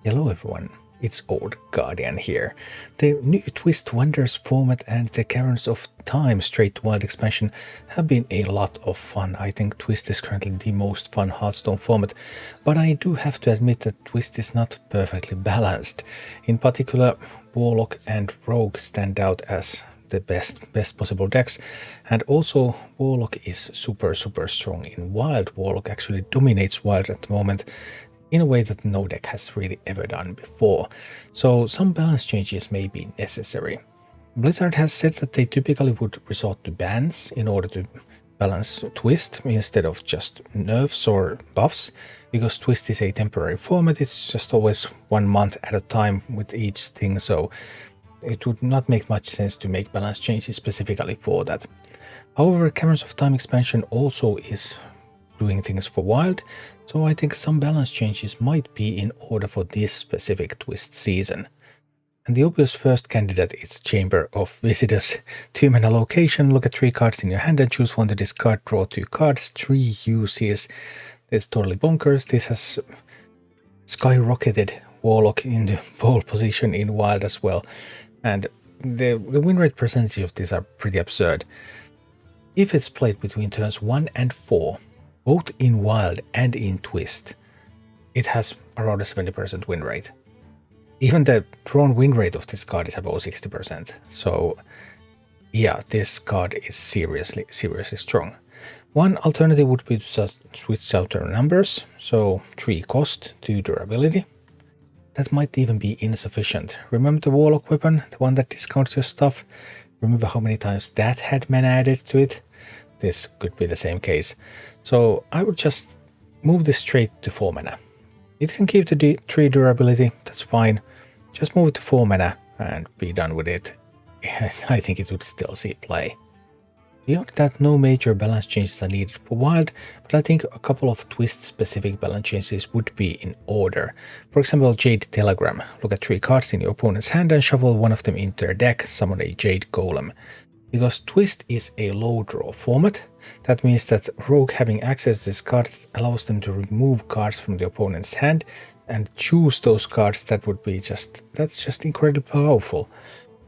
Hello everyone, it's Old Guardian here. The new Twist Wonders format and the Caverns of Time Straight to Wild expansion have been a lot of fun. I think Twist is currently the most fun Hearthstone format, but I do have to admit that Twist is not perfectly balanced. In particular, Warlock and Rogue stand out as the best possible decks, and also Warlock is super strong in Wild. Warlock actually dominates Wild at the moment, in a way that no deck has really ever done before, so some balance changes may be necessary. Blizzard has said that they typically would resort to bans in order to balance Twist instead of just nerfs or buffs, because Twist is a temporary format. It's just always 1 month at a time with each thing, so it would not make much sense to make balance changes specifically for that. However, Caverns of Time expansion also is doing things for Wild, so I think some balance changes might be in order for this specific Twist season. And the obvious first candidate is Chamber of Visitors. 2 mana location, look at 3 cards in your hand and choose one to discard, draw 2 cards, 3 uses. This is totally bonkers. This has skyrocketed Warlock into pole position in Wild as well. And the win rate percentage of these are pretty absurd. If it's played between turns 1 and 4, both in Wild and in Twist, it has around a 70% win rate. Even the drawn win rate of this card is about 60%. So yeah, this card is seriously strong. One alternative would be to just switch out their numbers, so 3 cost, 2 durability. That might even be insufficient. Remember the Warlock weapon, the one that discounts your stuff? Remember how many times that had mana added to it? This could be the same case. So I would just move this straight to 4 mana. It can keep the 3 durability, that's fine. Just move it to 4 mana and be done with it. I think it would still see play. Beyond that, no major balance changes are needed for Wild, but I think a couple of Twist-specific balance changes would be in order. For example, Jade Telegram. Look at 3 cards in your opponent's hand and shuffle one of them into their deck, summon a Jade Golem. Because Twist is a low draw format, that means that Rogue having access to this card allows them to remove cards from the opponent's hand and choose those cards. That's just incredibly powerful.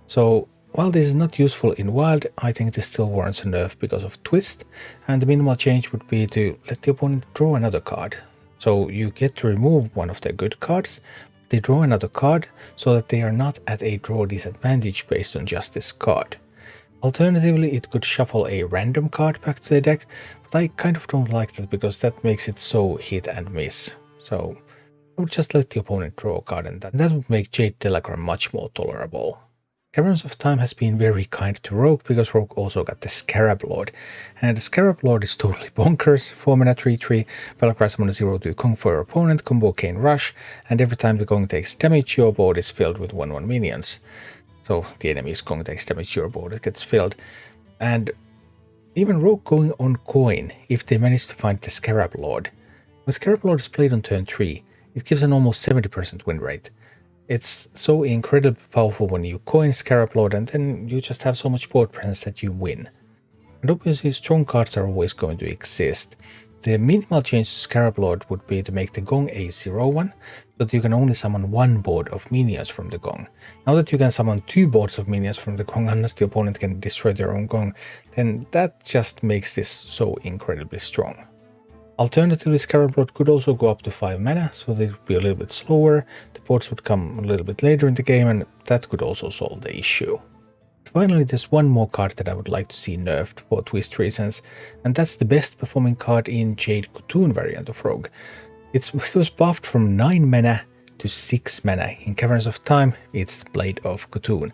So while this is not useful in Wild, I think this still warrants a nerf because of Twist, and the minimal change would be to let the opponent draw another card. So you get to remove one of their good cards, they draw another card so that they are not at a draw disadvantage based on just this card. Alternatively, it could shuffle a random card back to the deck, but I kind of don't like that because that makes it so hit and miss. So I would just let the opponent draw a card, and that would make Jade Telegram much more tolerable. Caverns of Time has been very kind to Rogue because Rogue also got the Scarab Lord, and the Scarab Lord is totally bonkers. 4 mana 3/3, Battlecry summon a 0/2 Kong for your opponent, combo Cane Rush, and every time the Kong takes damage, your board is filled with 1/1 minions. So the enemy's Kong takes damage, your board gets filled. And even Rogue going on coin, if they manage to find the Scarab Lord. When Scarab Lord is played on turn 3, it gives an almost 70% win rate. It's so incredibly powerful when you coin Scarab Lord, and then you just have so much board presence that you win. And obviously strong cards are always going to exist. The minimal change to Scarab Lord would be to make the Gong a 0/1, so that you can only summon 1 board of minions from the Gong. Now that you can summon 2 boards of minions from the Gong unless the opponent can destroy their own Gong, then that just makes this so incredibly strong. Alternatively, Scarab Lord could also go up to 5 mana, so they would be a little bit slower, the boards would come a little bit later in the game, and that could also solve the issue. Finally, there's one more card that I would like to see nerfed for Twist reasons, and that's the best performing card in Jade Khotun variant of Rogue. It was buffed from 9 mana to 6 mana. In Caverns of Time, it's the Blade of Khotun.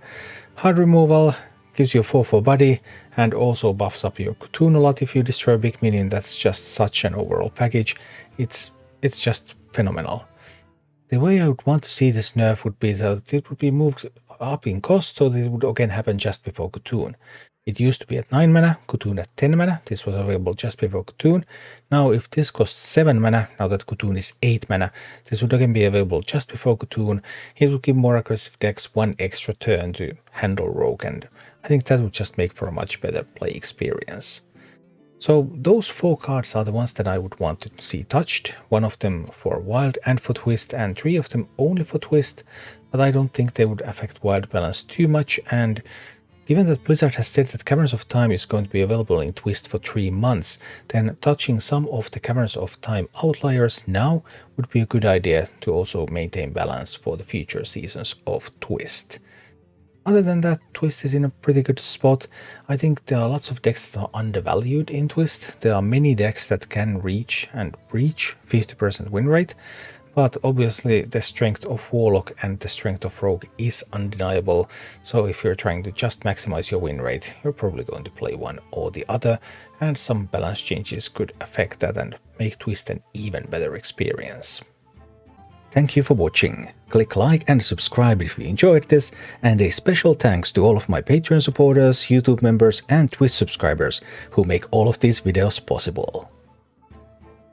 Hard removal, gives you a 4/4 body, and also buffs up your Khotun a lot if you destroy a big minion. That's just such an overall package. It's just phenomenal. The way I would want to see this nerf would be that it would be moved up in cost, so that it would again happen just before Khotun. It used to be at 9 mana, Khotun at 10 mana. This was available just before Khotun. Now if this costs 7 mana, now that Khotun is 8 mana, this would again be available just before Khotun. It would give more aggressive decks 1 extra turn to handle Rogue, and I think that would just make for a much better play experience. So those 4 cards are the ones that I would want to see touched, 1 of them for Wild and for Twist, and 3 of them only for Twist, but I don't think they would affect Wild balance too much, and given that Blizzard has said that Caverns of Time is going to be available in Twist for 3 months, then touching some of the Caverns of Time outliers now would be a good idea to also maintain balance for the future seasons of Twist. Other than that, Twist is in a pretty good spot. I think there are lots of decks that are undervalued in Twist. There are many decks that can reach and breach 50% win rate, but obviously the strength of Warlock and the strength of Rogue is undeniable, so if you're trying to just maximize your win rate, you're probably going to play one or the other, and some balance changes could affect that and make Twist an even better experience. Thank you for watching. Click like and subscribe if you enjoyed this, and a special thanks to all of my Patreon supporters, YouTube members and Twitch subscribers who make all of these videos possible.